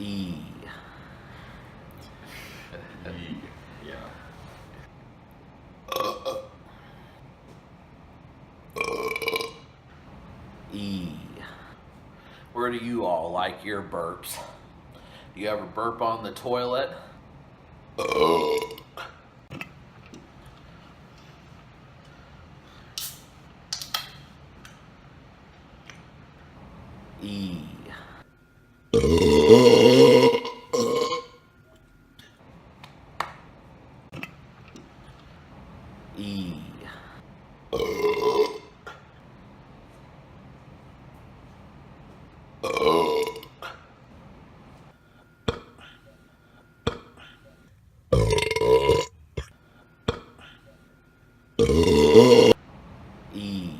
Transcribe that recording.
E. Yeah. E. Where do you all like your burps? Do you ever burp on the toilet? E. E. E. E.